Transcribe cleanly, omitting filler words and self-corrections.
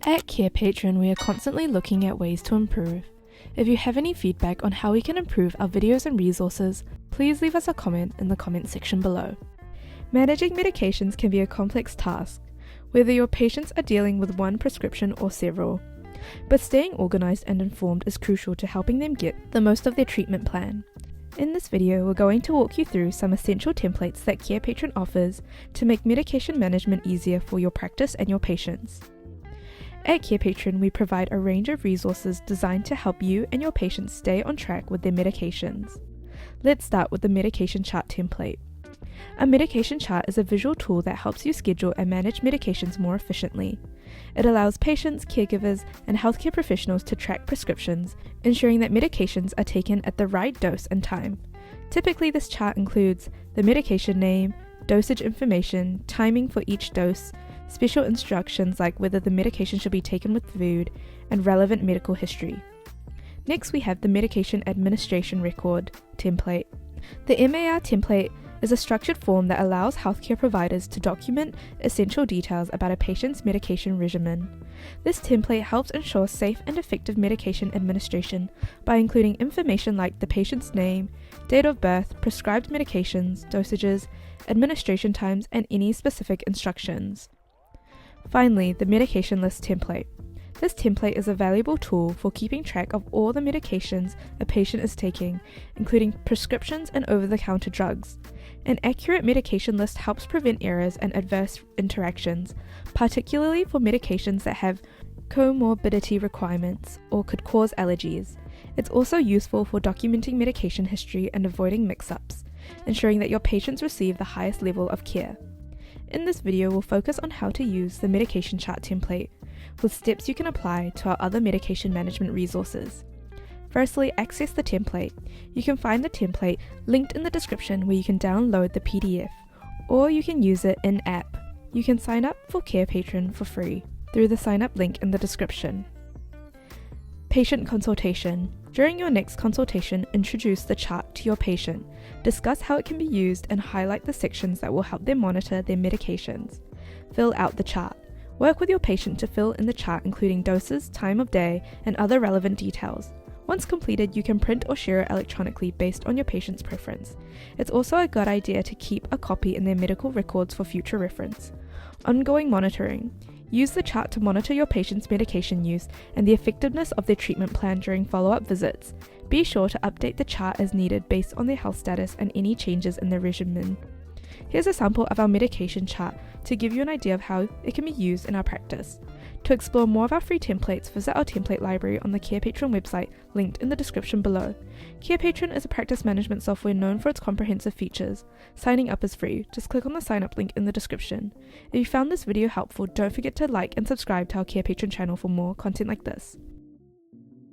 At CarePatron, we are constantly looking at ways to improve. If you have any feedback on how we can improve our videos and resources, please leave us a comment in the comment section below. Managing medications can be a complex task, whether your patients are dealing with one prescription or several. But staying organised and informed is crucial to helping them get the most of their treatment plan. In this video, we're going to walk you through some essential templates that CarePatron offers to make medication management easier for your practice and your patients. At CarePatron, we provide a range of resources designed to help you and your patients stay on track with their medications. Let's start with the medication chart template. A medication chart is a visual tool that helps you schedule and manage medications more efficiently. It allows patients, caregivers, and healthcare professionals to track prescriptions, ensuring that medications are taken at the right dose and time. Typically, this chart includes the medication name, dosage information, timing for each dose, special instructions like whether the medication should be taken with food, and relevant medical history. Next, we have the medication administration record template. The MAR template is a structured form that allows healthcare providers to document essential details about a patient's medication regimen. This template helps ensure safe and effective medication administration by including information like the patient's name, date of birth, prescribed medications, dosages, administration times, and any specific instructions. Finally, the medication list template. This template is a valuable tool for keeping track of all the medications a patient is taking, including prescriptions and over-the-counter drugs. An accurate medication list helps prevent errors and adverse interactions, particularly for medications that have comorbidity requirements or could cause allergies. It's also useful for documenting medication history and avoiding mix-ups, ensuring that your patients receive the highest level of care. In this video, we'll focus on how to use the medication chart template, with steps you can apply to our other medication management resources. Firstly, access the template. You can find the template linked in the description where you can download the PDF, or you can use it in-app. You can sign up for CarePatron for free through the sign up link in the description. Patient consultation. During your next consultation, introduce the chart to your patient, discuss how it can be used, and highlight the sections that will help them monitor their medications. Fill out the chart. Work with your patient to fill in the chart including doses, time of day, and other relevant details. Once completed, you can print or share it electronically based on your patient's preference. It's also a good idea to keep a copy in their medical records for future reference. Ongoing monitoring. Use the chart to monitor your patient's medication use and the effectiveness of their treatment plan during follow-up visits. Be sure to update the chart as needed based on their health status and any changes in their regimen. Here's a sample of our medication chart to give you an idea of how it can be used in our practice. To explore more of our free templates, visit our template library on the CarePatron website linked in the description below. CarePatron is a practice management software known for its comprehensive features. Signing up is free. Just click on the sign up link in the description. If you found this video helpful, don't forget to like and subscribe to our CarePatron channel for more content like this.